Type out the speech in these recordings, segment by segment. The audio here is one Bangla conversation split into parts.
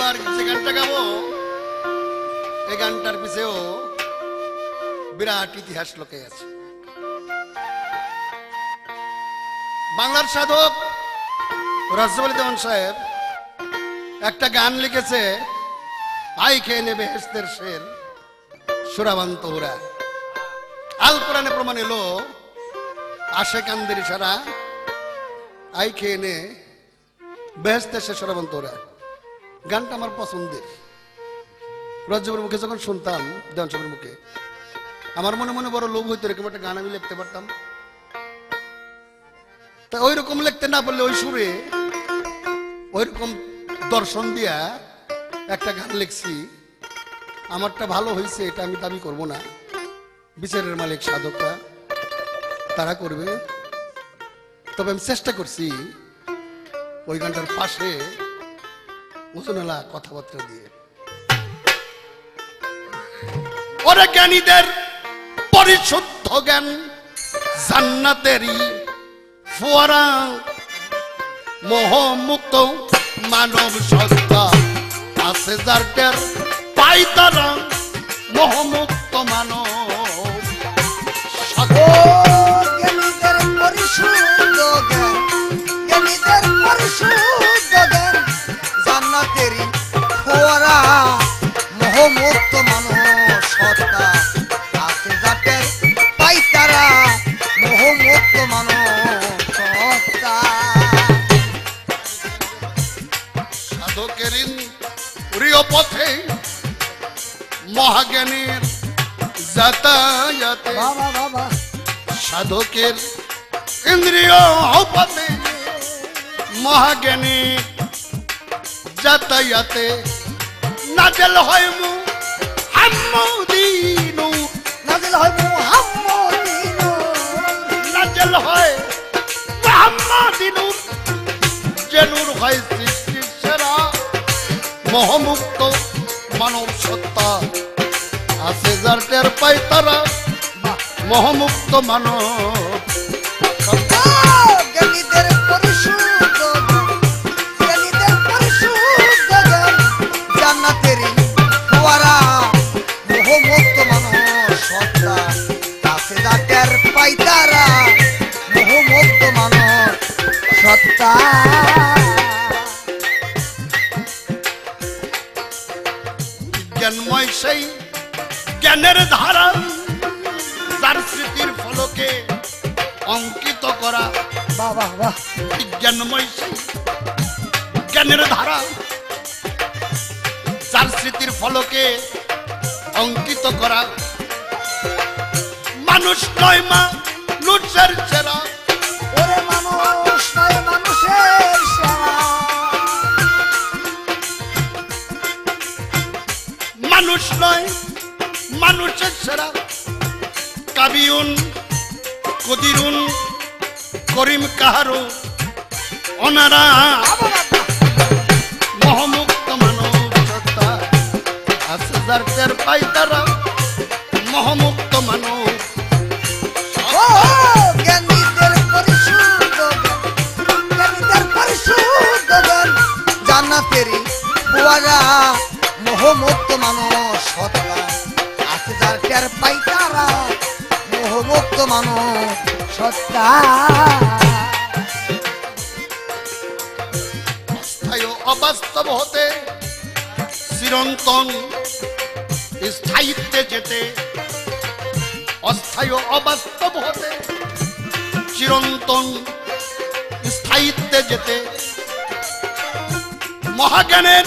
এবার যে গানটা গাবো এই গানটার পিছেও বিরাট ইতিহাস লুকিয়ে আছে। বাংলার সাধক রাসবিহারী দেওয়ান সাহেব একটা গান লিখেছে, আই খেয়ে নেবে বেহেশতের শের সুরাবান্ত হুরা। আল কোরআনে প্রমাণ এলো আশে কান্দের ইশারা, আই খেয়ে নে বেহেশতের শের সুরাবান্ত হুরা। গানটা আমার পছন্দের। রাজ্যের মুখে যখন শুনতাম দেওয়ান সাহেবের মুখে আমার মনে মনে বড় লোভ হইতো, এরকম একটা গান আমি লিখতে পারতাম। তা ওই রকম লিখতে না পারলে ওই সুরে ওই রকম দর্শন দিয়া একটা গান লিখছি। আমারটা ভালো হয়েছে এটা আমি দাবি করব না, বিচারের মালিক সাধকরা তারা করবে। তবে আমি চেষ্টা করছি ওই গানটার পাশে উজনেলা কথাবার্তা দিয়ে। ওরে জ্ঞানীদের পরিশুদ্ধ জ্ঞান জান্নাতেরই ফোয়ারা, মোহমুক্ত মানব সত্তা আছে যার টের পাই তারা, মোহমুক্ত মানব জ্ঞানীদের পরিশুদ্ধ জ্ঞান, জ্ঞানীদের পরিশুদ্ধ জ্ঞান জান্নাতেরই ফোয়ারা, মোহমুক্ত মানব সত্তা আছে যার টের পাই তারা, মোহমুক্ত মানব সত্তা। সাধকের প্রিয় পথে মহাজ্ঞানের যাতায়াতে, সাধকের ইন্দ্রিয় পথে মহাজ্ঞানের যাতায়াতে নাজেল হয় মুহাম্মদিনু, নাজিল হয় মুহাম্মদিনু, নাজেল হয় মুহাম্মদিনু, যে নূর হয় সৃষ্টির সেরা, মোহমুক্ত মানব সত্তা আছে যার টের পাই তারা, মোহমুক্ত মানব সত্তা। জ্ঞানীদের পরিশুদ্ধ জ্ঞান, জ্ঞানীদের পরিশুদ্ধ জ্ঞান জান্নাতেরই ফোয়ারা, মোহমুক্ত মানব সত্তা আছে যার টের পাই তারা, মোহমুক্ত মানব সত্তা। জ্ঞানময় সেই জ্ঞানের ধারা যার স্মৃতির ফলকে অঙ্কিত করা, বাবা বাহ, জ্ঞানময় সেই জ্ঞানের ধারা যার স্মৃতির ফলকে অঙ্কিত করা, মানুষ নয় মা লুটের সেরা, ওরে মানুষ নয় মানুষের সেরা, মানুষ নয় মানুষের সেরা, কাবিউন কদিরুন করিম কাহারু অনারা, মোহমুক্ত মানব সত্তা আছে যার টের পাই তারা, মোহমুক্ত মানব। ও জ্ঞানীদের পরিশুদ্ধ জ্ঞান, জ্ঞানীদের পরিশুদ্ধ জ্ঞান জান্নাতেরই ফোয়ারা, মোহমুক্ত মানব সত্তা আছে যার টের পাই তারা, মোহমুক্ত মানব সত্তা। অস্থায়ী অবাস্তব হতে চিরন্তন স্থায়িত্বে যেতে, অস্থায়ী অবাস্তব হতে চিরন্তন স্থায়িত্বে যেতে, মহাজ্ঞানের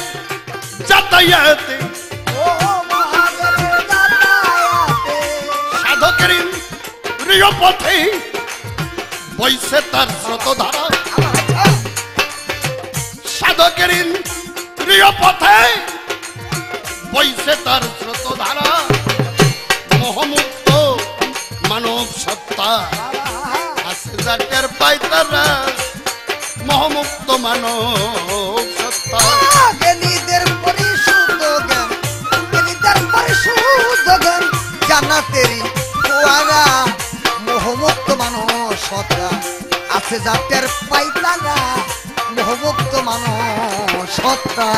যাতায়াতে, ও মহাজ্ঞানের যাতায়াতে, সাধকের প্রিয় পথে বইছে তার স্রোতধারা, সাধকের প্রিয় পথে বইছে তার স্রোতধারা, মোহমুক্ত মানব সত্তা আছে যার টের পাই তারা, মোহমুক্ত মানব সত্তা। জ্ঞানীদের পরিশুদ্ধ জ্ঞান, জ্ঞানীদের পরিশুদ্ধ জ্ঞান জান্নাতেরই ফোয়ারা, মোহমুক্ত মানব সত্তা আছে যার টের পাই তারা, মোহমুক্ত মানব সত্তা।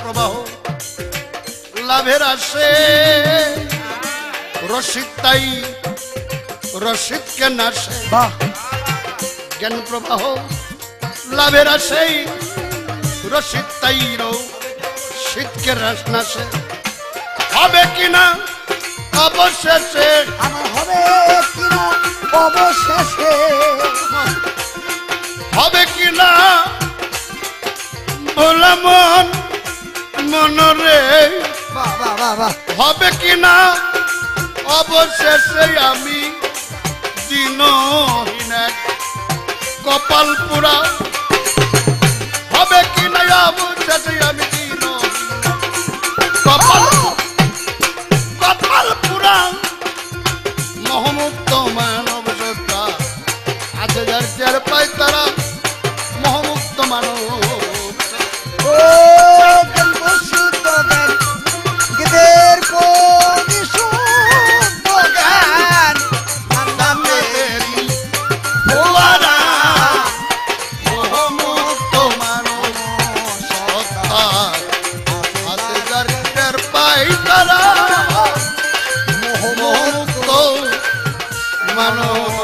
প্রবাহ লাভের আসে রসিদ তাই রসিদকে নাশে বাহ জ্ঞান প্রবাহ লাভের আসেই রসিদ তাই রসিদকে নাশে হবে কিনা অবশেষে আমার হবে কিনা অবশেষে হবে কিনা ভোলা মন মনরে বাহ বাহ বাহ বাহ হবে কিনা অবশেষে আমি দিনহীন এক কপাল পুরা হবে কিনা অবশেষে আমি দিনহীন কপাল কপাল পুরা মোহমুক্ত মানব সত্তা আছে যার চেয়ার পায় তারা মোহমুক্ত মানব ও জ্ঞান বসুদ্ধ জ্ঞান গেদের পরিশুদ্ধ জ্ঞান নামেরি ফোয়ারা মোহমুক্ত মানব সত্তা আছে যার চেয়ার পায় তারা মোহমুক্ত মানব